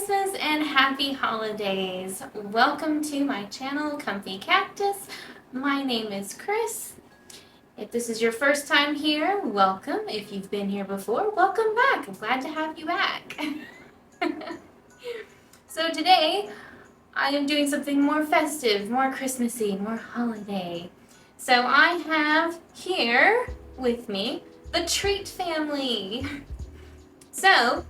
Christmas and happy holidays. Welcome to my channel, Comfy Cactus. My name is Chris. If this is your first time here, welcome. If you've been here before, welcome back. I'm glad to have you back. So today, I am doing something more festive, more Christmassy, more holiday. So I have here with me the Treat family. So,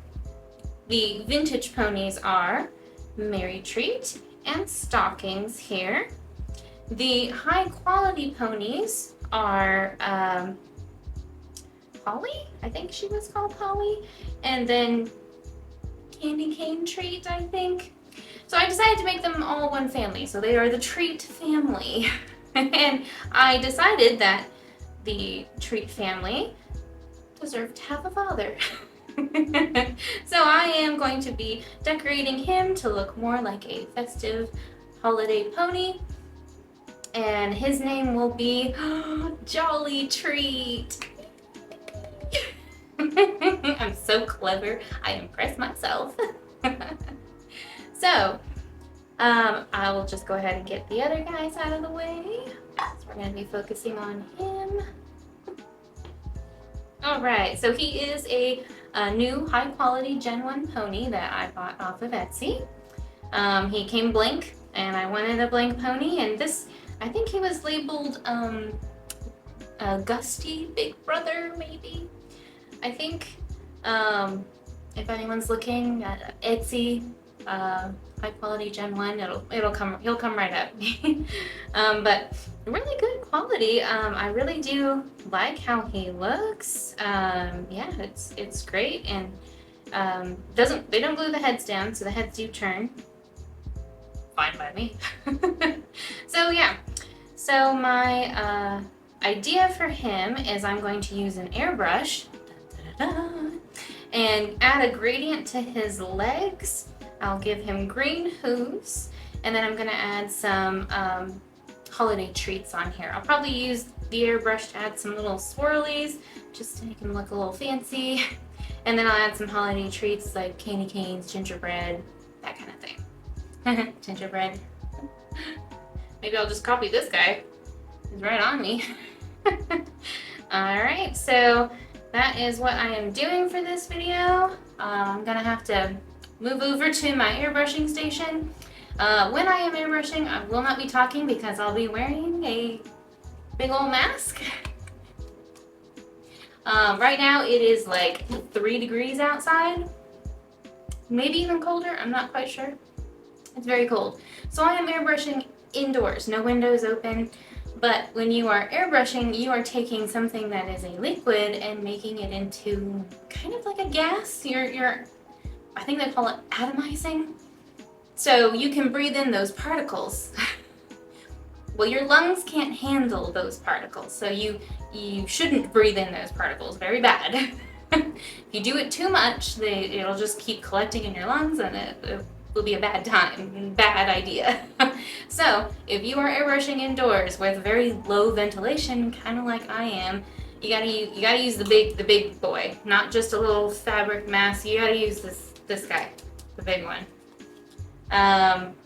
the vintage ponies are Mary Treat and Stockings here. The high quality ponies are Polly, I think she was called Polly, and then Candy Cane Treat, I think. So I decided to make them all one family, so they are the Treat family. And I decided that the Treat family deserved to have a father. So I am going to be decorating him to look more like a festive holiday pony, and his name will be Jolly Treat. I'm so clever, I impress myself. So I will just go ahead and get the other guys out of the way. So we're going to be focusing on him. Alright, so he is a new high-quality Gen 1 pony that I bought off of Etsy. He came blank, and I wanted a blank pony, and this, I think he was labeled Gusty Big Brother, maybe? I think, if anyone's looking at Etsy, high-quality Gen 1, he'll come right up. But really good quality. I really do like how he looks. Yeah, it's great, and they don't glue the heads down, so the heads do turn. Fine by me. So yeah, so my idea for him is I'm going to use an airbrush and add a gradient to his legs. I'll give him green hooves, and then I'm gonna add some holiday treats on here. I'll probably use the airbrush to add some little swirlies, just to make him look a little fancy. And then I'll add some holiday treats like candy canes, gingerbread, that kind of thing. Gingerbread. Maybe I'll just copy this guy. He's right on me. Alright, so that is what I am doing for this video. I'm gonna have to move over to my airbrushing station. When I am airbrushing, I will not be talking because I'll be wearing a big old mask. Right now it is like 3 degrees outside, maybe even colder, I'm not quite sure. It's very cold. So I am airbrushing indoors, no windows open. But when you are airbrushing, you are taking something that is a liquid and making it into kind of like a gas. I think they call it atomizing. So you can breathe in those particles. Well, your lungs can't handle those particles, so you shouldn't breathe in those particles. Very bad. If you do it too much, it'll just keep collecting in your lungs, and it will be a bad time, bad idea. So if you are airbrushing indoors with very low ventilation, kind of like I am, you gotta use the big boy, not just a little fabric mask. You gotta use this guy, the big one.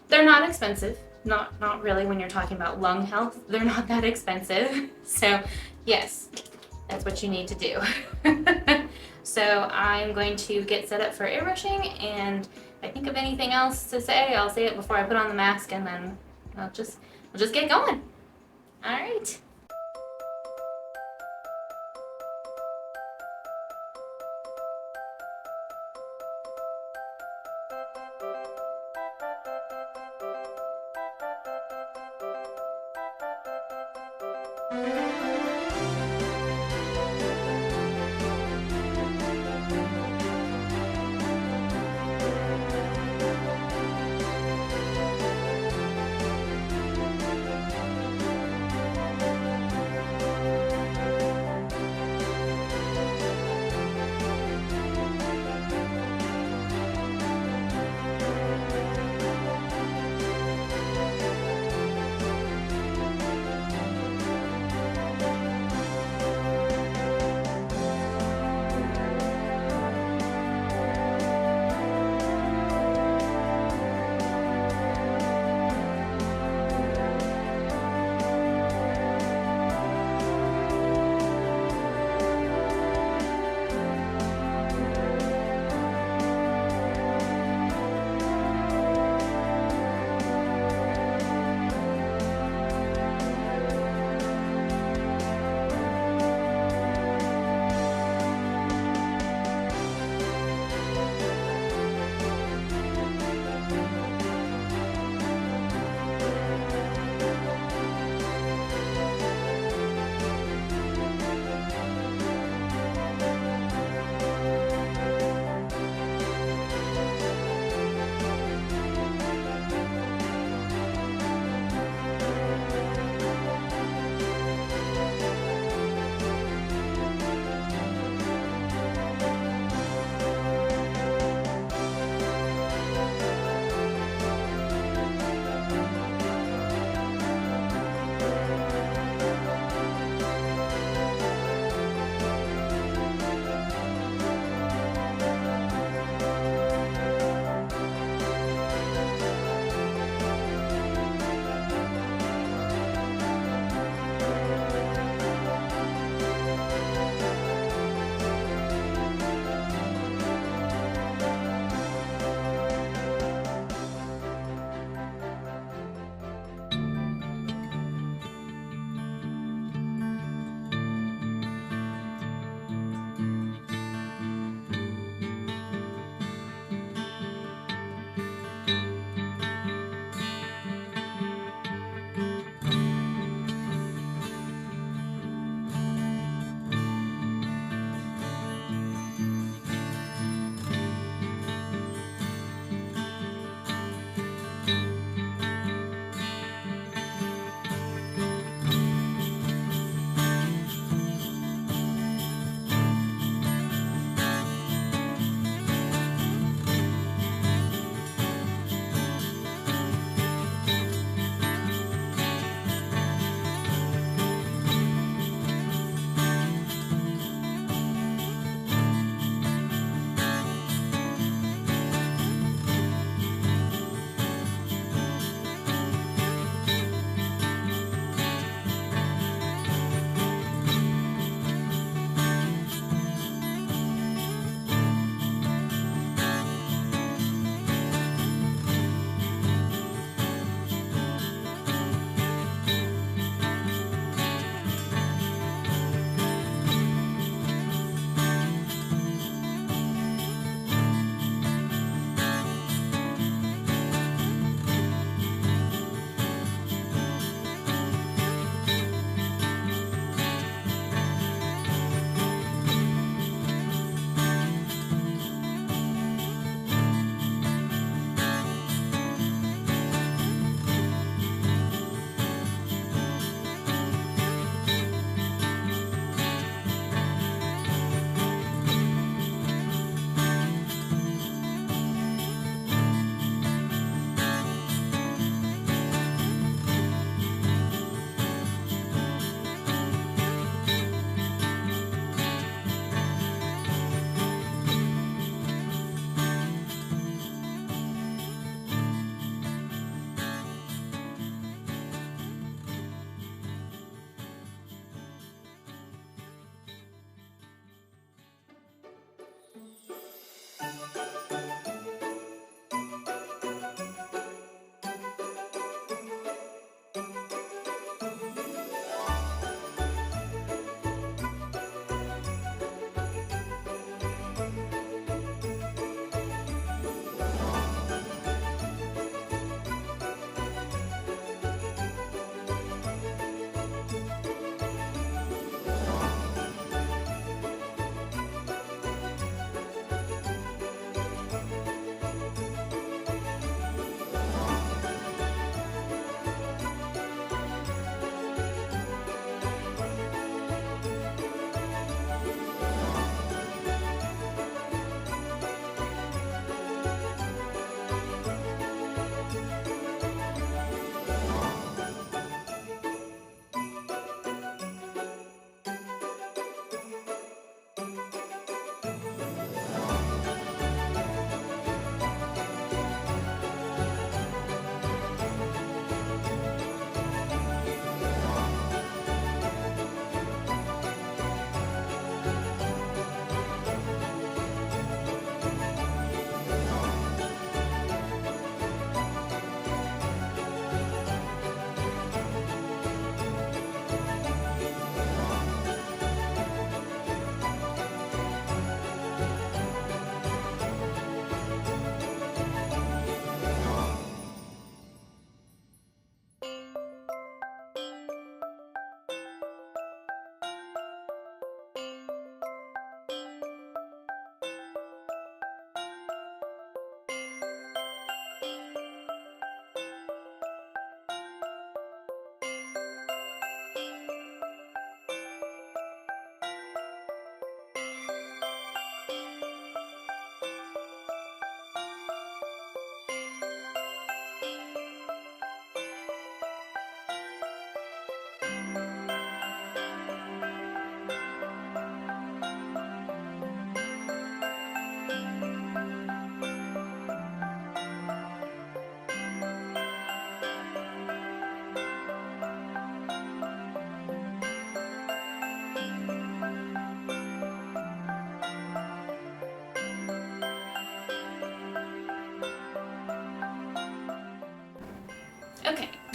They're not expensive. Not really when you're talking about lung health. They're not that expensive. So yes, that's what you need to do. So I'm going to get set up for airbrushing, and if I think of anything else to say, I'll say it before I put on the mask, and then we'll just get going. All right.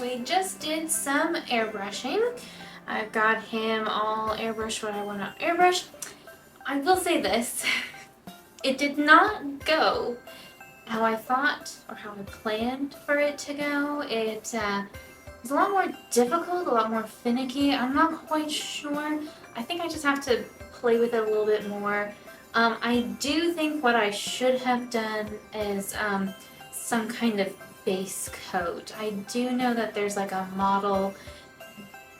we just did some airbrushing. I've got him all airbrushed what I want to airbrush. I will say this, it did not go how I thought or how I planned for it to go. It was a lot more difficult, a lot more finicky. I'm not quite sure. I think I just have to play with it a little bit more. I do think what I should have done is some kind of base coat. I do know that there's like a model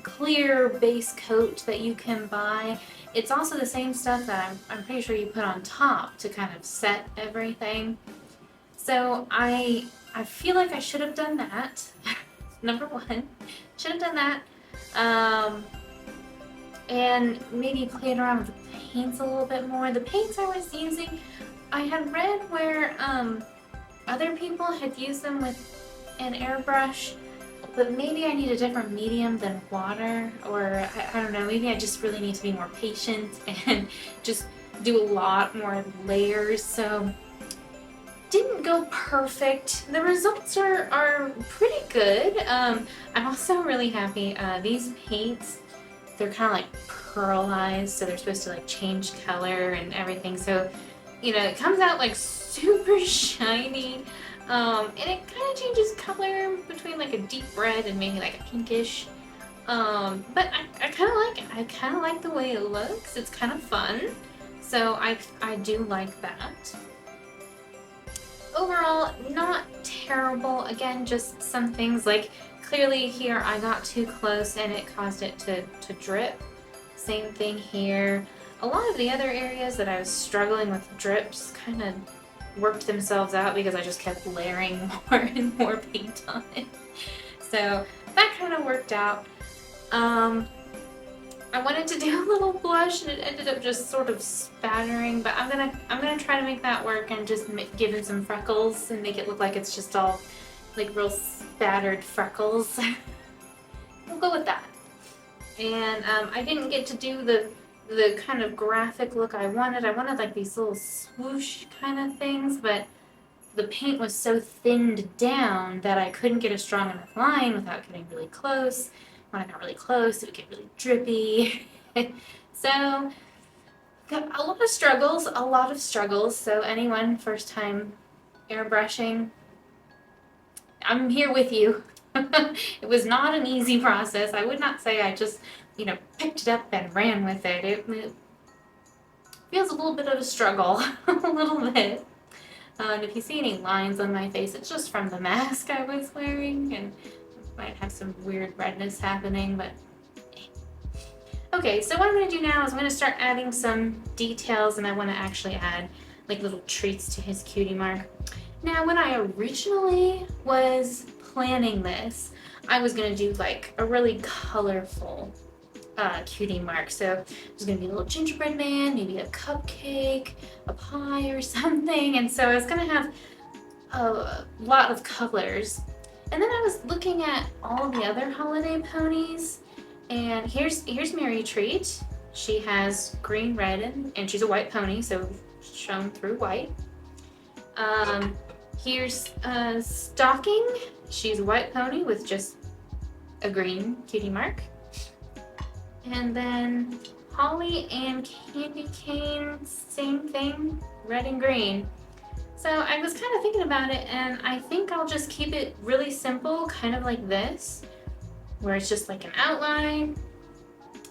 clear base coat that you can buy. It's also the same stuff that I'm pretty sure you put on top to kind of set everything. So I feel like I should have done that. Number one, should have done that. And maybe played around with the paints a little bit more. The paints I was using, I had read where other people had used them with an airbrush, but maybe I need a different medium than water, or I don't know, maybe I just really need to be more patient and just do a lot more layers. So didn't go perfect. The results are pretty good. I'm also really happy. These paints, they're kind of like pearlized, so they're supposed to like change color and everything. So, you know, it comes out like super shiny. And it kind of changes color between like a deep red and maybe like a pinkish. But I kind of like it. I kind of like the way it looks. It's kind of fun. So I do like that. Overall, not terrible. Again, just some things like clearly here I got too close and it caused it to drip. Same thing here. A lot of the other areas that I was struggling with drips kind of worked themselves out because I just kept layering more and more paint on it. So that kind of worked out. I wanted to do a little blush and it ended up just sort of spattering, but I'm gonna try to make that work and just give it some freckles and make it look like it's just all like real spattered freckles. We'll go with that. And I didn't get to do the kind of graphic look I wanted. I wanted like these little swoosh kind of things, but the paint was so thinned down that I couldn't get a strong enough line without getting really close. When I got really close, it would get really drippy. So, got a lot of struggles. So anyone first time airbrushing, I'm here with you. It was not an easy process. I would not say I just, you know, picked it up and ran with it. It feels a little bit of a struggle, a little bit. And if you see any lines on my face, it's just from the mask I was wearing, and might have some weird redness happening, but okay. So what I'm going to do now is I'm going to start adding some details, and I want to actually add like little treats to his cutie mark. Now, when I originally was planning this, I was going to do like a really colorful cutie mark. So there's going to be a little gingerbread man, maybe a cupcake, a pie or something, and so I was going to have a lot of colors. And then I was looking at all the other holiday ponies, and here's Mary Treat. She has green, red, and she's a white pony, so shown through white. Here's Stocking. She's a white pony with just a green cutie mark. And then Holly and Candy Cane, same thing, red and green. So I was kind of thinking about it, and I think I'll just keep it really simple, kind of like this, where it's just like an outline,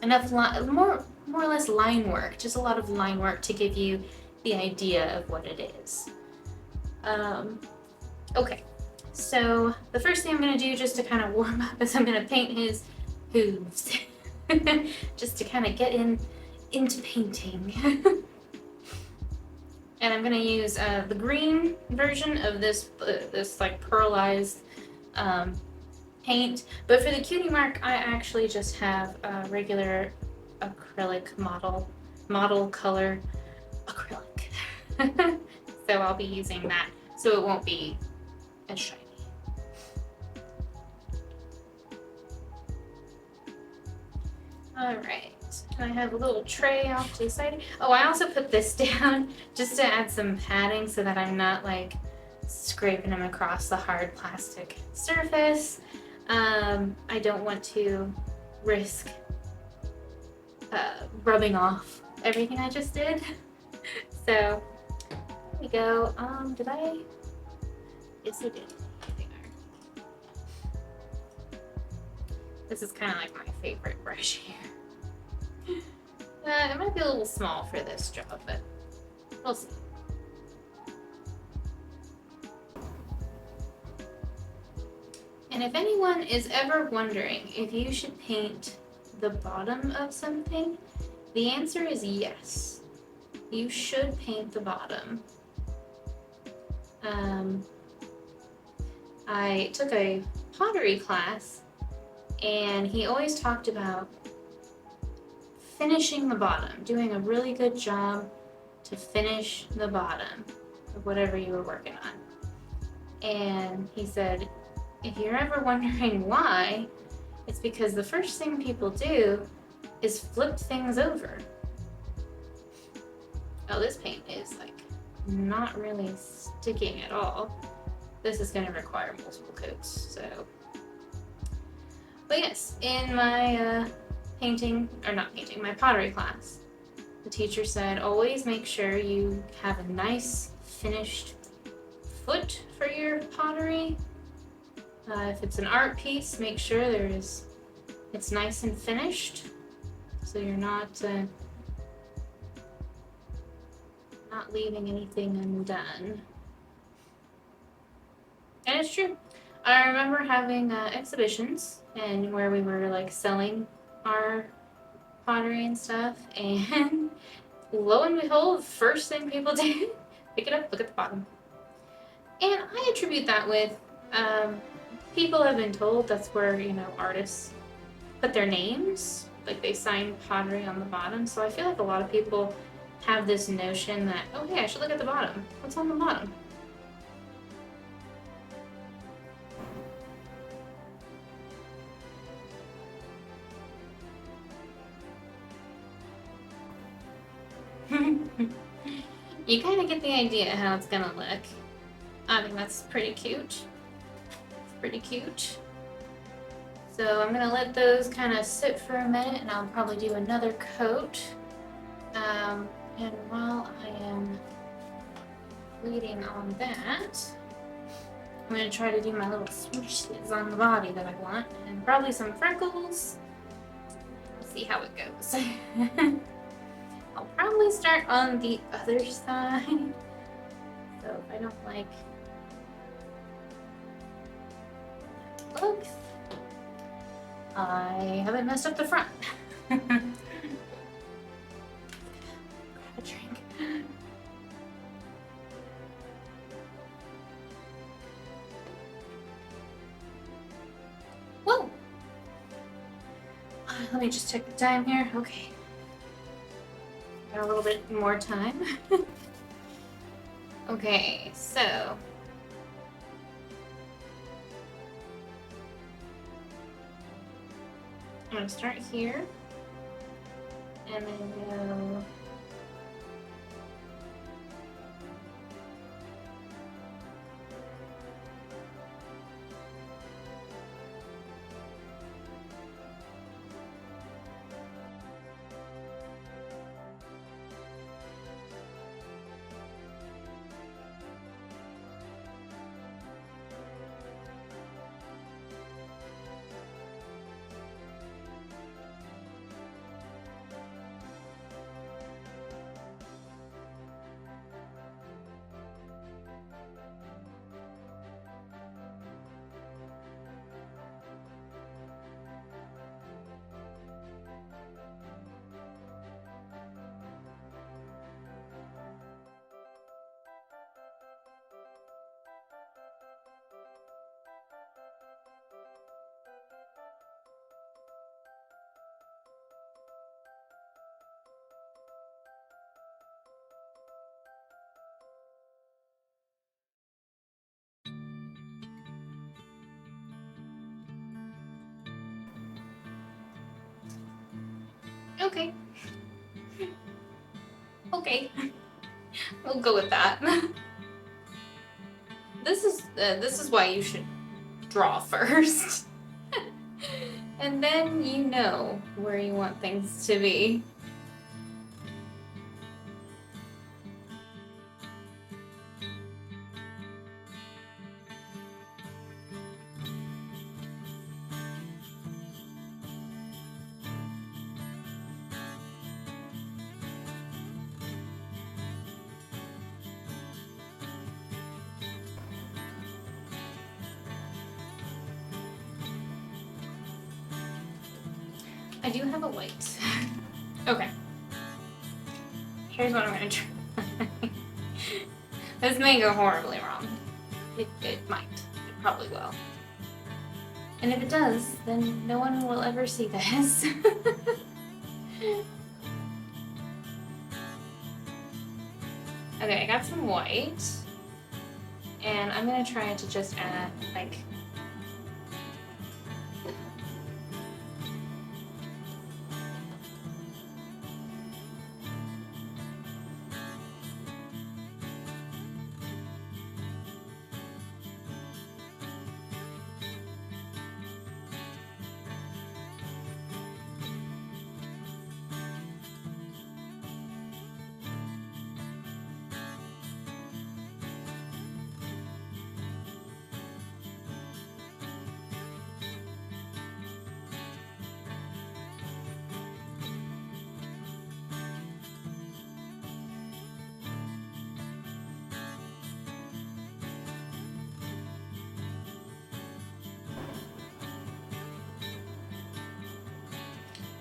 enough more or less line work, just a lot of line work to give you the idea of what it is. Okay, so the first thing I'm going to do just to kind of warm up is I'm going to paint his hooves, just to kind of get into painting. And I'm going to use the green version of this like pearlized paint. But for the cutie mark, I actually just have a regular acrylic model color acrylic. So I'll be using that so it won't be as shiny. All right. I have a little tray off to the side. Oh, I also put this down just to add some padding so that I'm not like scraping them across the hard plastic surface. I don't want to risk rubbing off everything I just did. So there we go. Did I? Yes, I did. This is kind of like my favorite brush here. It might be a little small for this job, but we'll see. And if anyone is ever wondering if you should paint the bottom of something, the answer is yes. You should paint the bottom. I took a pottery class, and he always talked about finishing the bottom, doing a really good job to finish the bottom of whatever you were working on. And he said, if you're ever wondering why, it's because the first thing people do is flip things over. Oh, this paint is like not really sticking at all. This is going to require multiple coats, so. But yes, in my my pottery class, the teacher said always make sure you have a nice finished foot for your pottery. If it's an art piece, make sure it's nice and finished, so you're not leaving anything undone. And it's true. I remember having exhibitions and where we were like selling our pottery and stuff, and lo and behold, the first thing people did, pick it up, look at the bottom. And I attribute that with people have been told that's where, artists put their names, like they sign pottery on the bottom. So I feel like a lot of people have this notion that, oh hey, I should look at the bottom. What's on the bottom? You kind of get the idea how it's gonna look. I think that's pretty cute. Pretty cute. So I'm gonna let those kind of sit for a minute, and I'll probably do another coat. And while I am waiting on that, I'm gonna try to do my little swooshes on the body that I want, and probably some freckles. Let's see how it goes. I'll probably start on the other side. So if I don't like looks, I haven't messed up the front. Grab a drink. Whoa! Let me just check the time here. Okay. Got a little bit more time. Okay, so I'm gonna start here and then go okay. Okay. We'll go with that. This is why you should draw first. And then you know where you want things to be. I do have a white. Okay. Here's what I'm gonna try. This may go horribly wrong. It might. It probably will. And if it does, then no one will ever see this. Okay, I got some white. And I'm gonna try to just add like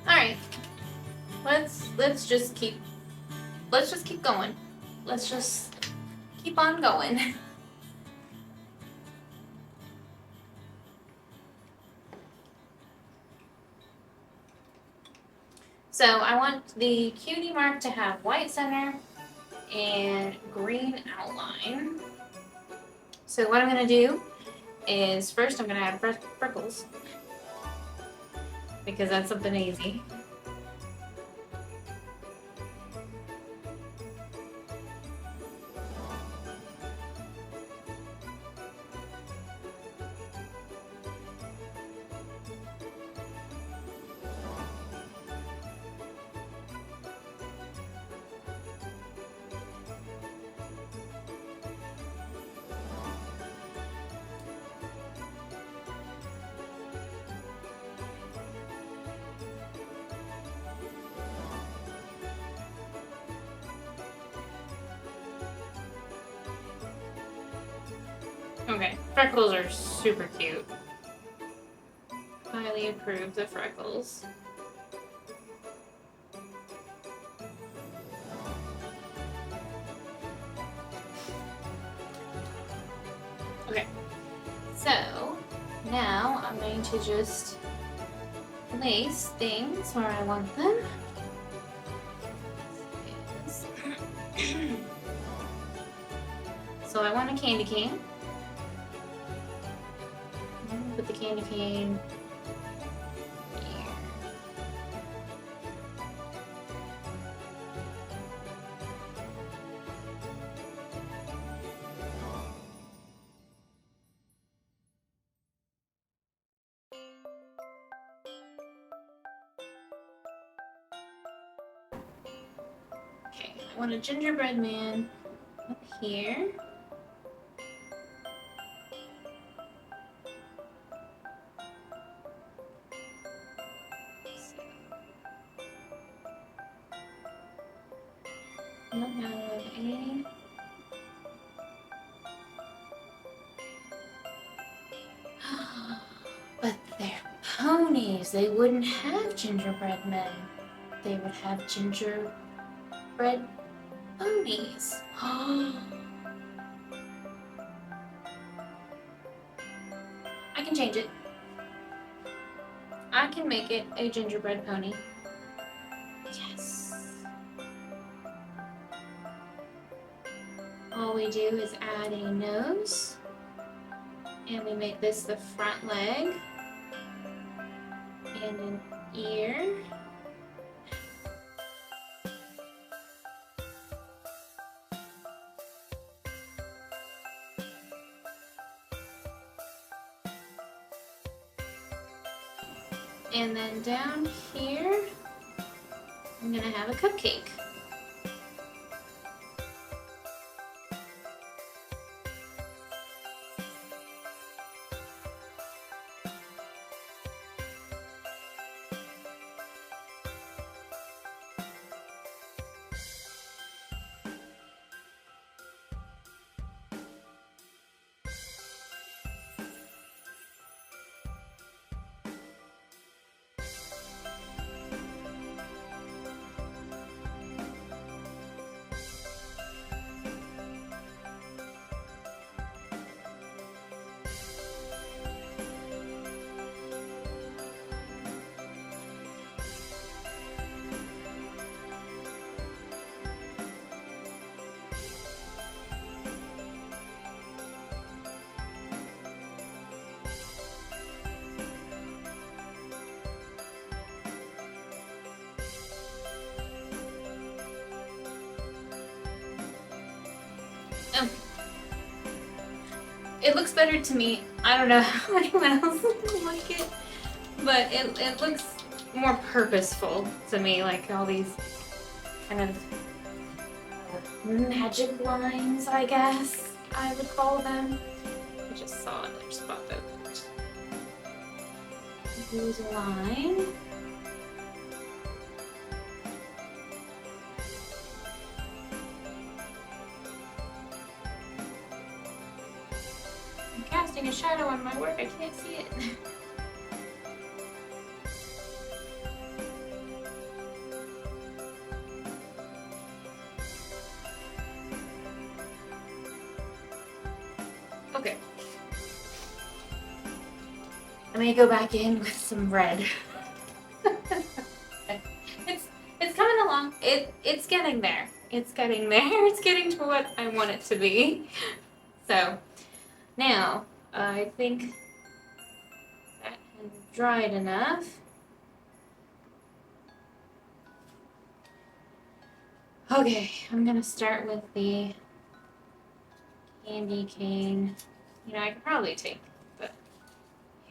Alright, let's just keep going. Let's just keep on going. So I want the cutie mark to have white center and green outline. So what I'm gonna do is first I'm gonna add freckles because that's something easy. Okay, freckles are super cute. Highly approve the freckles. Okay, so now I'm going to just place things where I want them. So I want a candy cane. Put the candy cane here. Okay, I want a gingerbread man up here. I don't have any. But they're ponies. They wouldn't have gingerbread men. They would have gingerbread ponies. I can change it. I can make it a gingerbread pony. Yes. All we do is add a nose, and we make this the front leg, and an ear. And then down here, I'm gonna have a cupcake. It looks better to me. I don't know how anyone else will like it, but it looks more purposeful to me, like all these kind of magic lines, I guess I would call them. I just saw another spot that there's a line. I'm casting a shadow on my work, I can't see it. Okay. I'm gonna go back in with some red. It's coming along. It's getting there. It's getting there. It's getting to what I want it to be. So now I think that has dried enough. Okay, I'm gonna start with the candy cane. You know, I could probably take the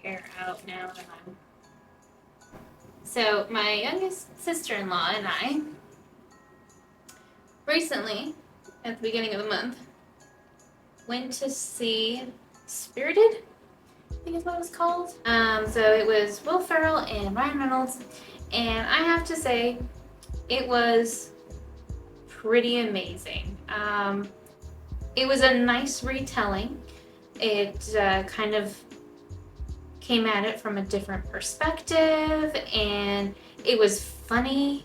hair out now that I'm... So my youngest sister-in-law and I recently, at the beginning of the month, went to see Spirited, I think is what it was called. So it was Will Ferrell and Ryan Reynolds, and I have to say, it was pretty amazing. It was a nice retelling. It kind of came at it from a different perspective, and it was funny.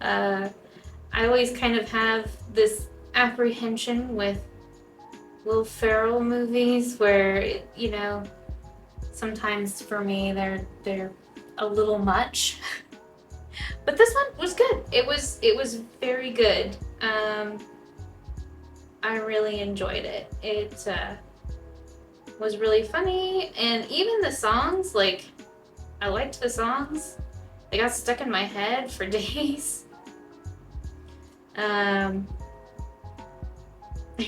I always kind of have this apprehension with Will Ferrell movies where, you know, sometimes for me they're a little much. But this one was good. It was very good. I really enjoyed it. It was really funny, and even the songs, like, I liked the songs. They got stuck in my head for days. There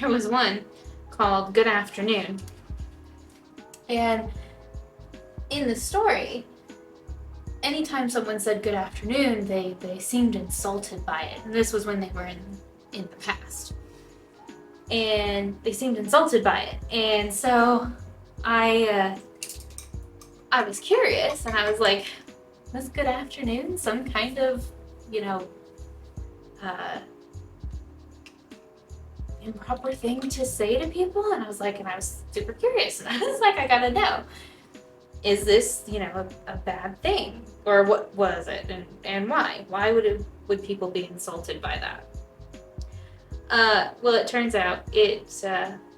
was one called Good Afternoon, and in the story, anytime someone said good afternoon, they seemed insulted by it. And this was when they were in the past. And they seemed insulted by it. And so I was curious, and I was like, was good afternoon some kind of, you know, improper thing to say to people? And I was super curious, and I was like, I gotta know. Is this, you know, a bad thing? Or what was it, and why? Why would people be insulted by that? Well, it turns out it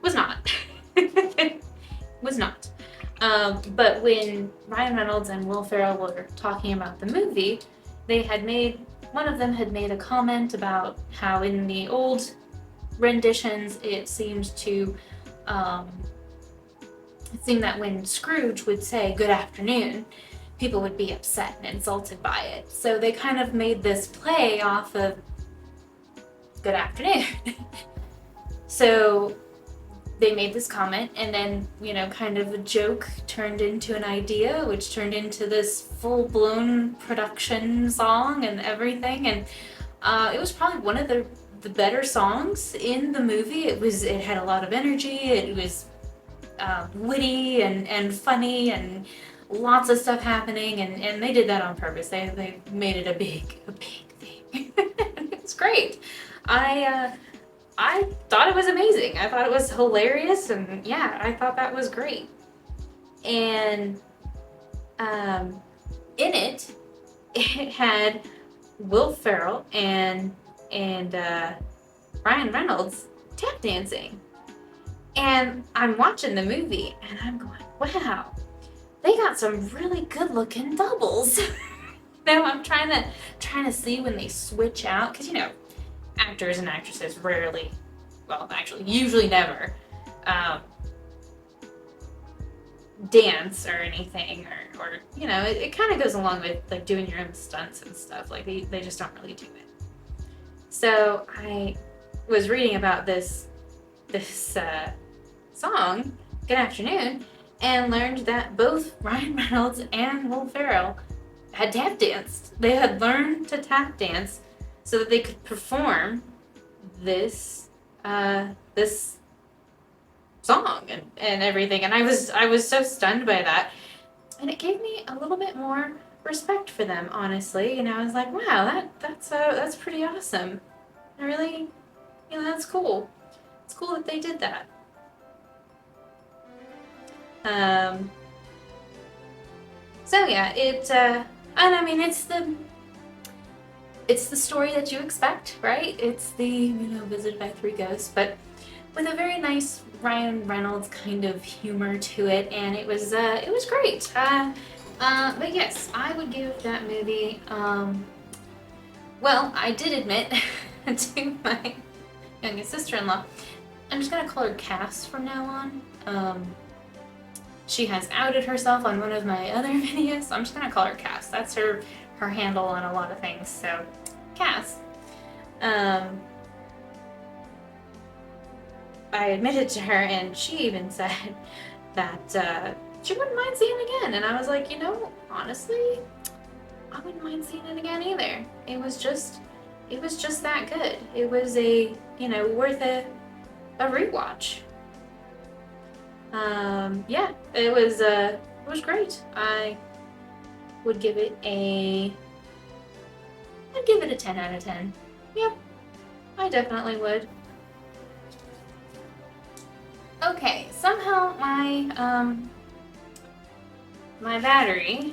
was not. Was not. But when Ryan Reynolds and Will Ferrell were talking about the movie, one of them had made a comment about how in the old renditions it seemed that when Scrooge would say good afternoon, people would be upset and insulted by it. So they kind of made this play off of good afternoon. So they made this comment, and then, you know, kind of a joke turned into an idea, which turned into this full-blown production song and everything. And it was probably one of the better songs in the movie. It had a lot of energy. It was witty and funny and lots of stuff happening, and they did that on purpose. They made it a big thing. It's great. I thought it was amazing. I thought it was hilarious, and yeah, I thought that was great. And in it had Will Ferrell and Ryan Reynolds tap dancing. And I'm watching the movie, and I'm going, wow, they got some really good-looking doubles. Now I'm trying to see when they switch out, because, you know, actors and actresses rarely, well, actually, usually never, dance or anything, or you know, it kind of goes along with like doing your own stunts and stuff. Like they just don't really do it. So I was reading about this song, Good Afternoon, and learned that both Ryan Reynolds and Will Ferrell had tap danced. They had learned to tap dance so that they could perform this this song and everything. And I was so stunned by that, and it gave me a little bit more respect for them, honestly. And I was like, wow, that's pretty awesome. I really, you know, that's cool. It's cool that they did that. So yeah, and I mean, it's the story that you expect, right? It's the, you know, visited by three ghosts, but with a very nice Ryan Reynolds kind of humor to it, and it was great. But yes, I would give that movie, well, I did admit to my youngest sister-in-law, I'm just gonna call her Cass from now on. She has outed herself on one of my other videos, so I'm just gonna call her Cass. That's her handle on a lot of things, so Cass. I admitted to her, and she even said that she wouldn't mind seeing it again. And I was like, you know, honestly, I wouldn't mind seeing it again either. It was just that good. It was a, you know, worth a rewatch. Yeah, it was great. I would give it I'd give it a 10 out of 10. Yep, I definitely would. Okay, somehow my battery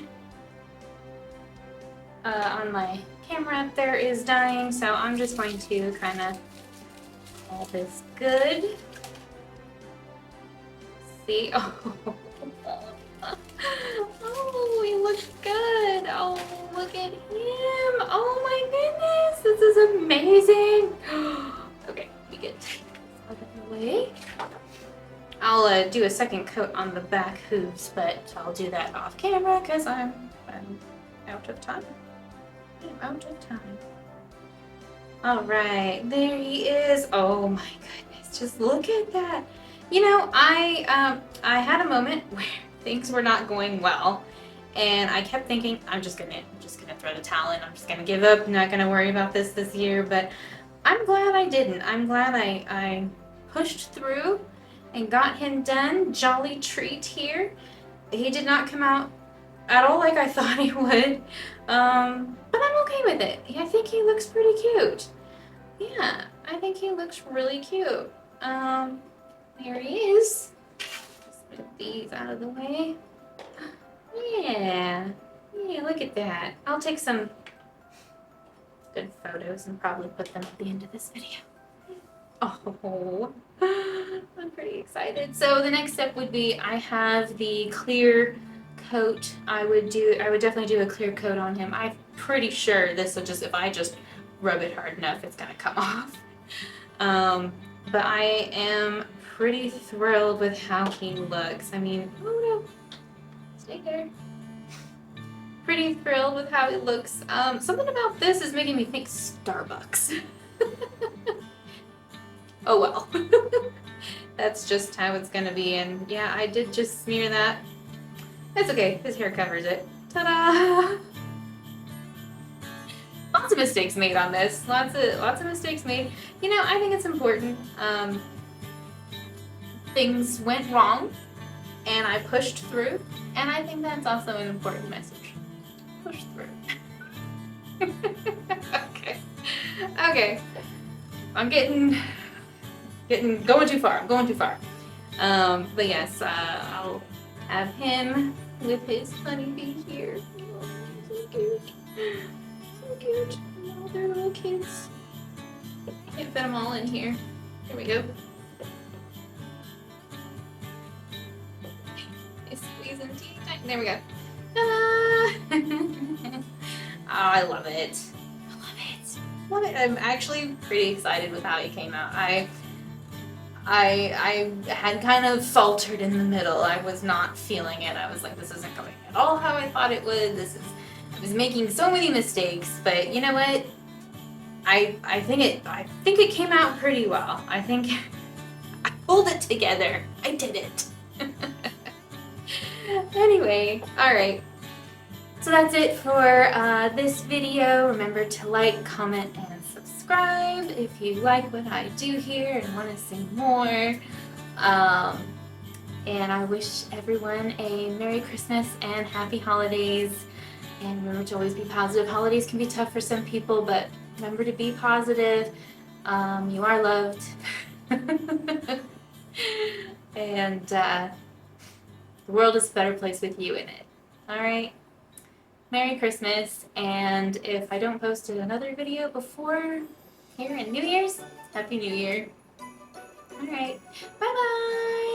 on my camera up there is dying, so I'm just going to kind of call this good. See? Oh, he looks good. Oh, look at him. Oh my goodness, this is amazing. Okay, we get out of the way. I'll do a second coat on the back hooves, but I'll do that off camera because I'm out of time. I'm out of time. All right, there he is. Oh my goodness, just look at that. You know, I had a moment where things were not going well, and I kept thinking, I'm just gonna throw the towel in. I'm just gonna give up. I'm not gonna worry about this year. But I'm glad I didn't. I'm glad I pushed through and got him done. Jolly treat here. He did not come out at all like I thought he would, but I'm okay with it. I think he looks pretty cute. Yeah, I think he looks really cute. There he is. Just put these out of the way. Yeah, look at that. I'll take some good photos and probably put them at the end of this video. Oh, I'm pretty excited. So the next step would be, I have the clear coat. I would definitely do a clear coat on him. I'm pretty sure this will just, if I just rub it hard enough, it's gonna come off. But I am pretty thrilled with how he looks. I mean, oh no, stay there. Pretty thrilled with how he looks. Something about this is making me think Starbucks. Oh well. That's just how it's gonna be. And yeah, I did just smear that. That's okay. His hair covers it. Ta-da! Lots of mistakes made on this. Lots of mistakes made. You know, I think it's important. Things went wrong, and I pushed through, and I think that's also an important message. Push through. Okay. Okay. I'm going too far. I'm going too far. But yes, I'll have him with his honeybee here. Oh, so cute. So cute. Oh, they're little kids. Can't fit them all in here. Here we go. Squeeze them teeny tiny. There we go. Ta-da! Oh, I love it. I love it. Love it. I'm actually pretty excited with how it came out. I had kind of faltered in the middle. I was not feeling it. I was like, this isn't going at all how I thought it would. I was making so many mistakes, but you know what? I think it came out pretty well. I think I pulled it together. I did it. Anyway, alright. So that's it for this video. Remember to like, comment, and subscribe if you like what I do here and want to see more. And I wish everyone a Merry Christmas and Happy Holidays. And remember to always be positive. Holidays can be tough for some people, but remember to be positive. You are loved. And the world is a better place with you in it. Alright? Merry Christmas, and if I don't post another video before here in New Year's, Happy New Year. Alright, bye-bye!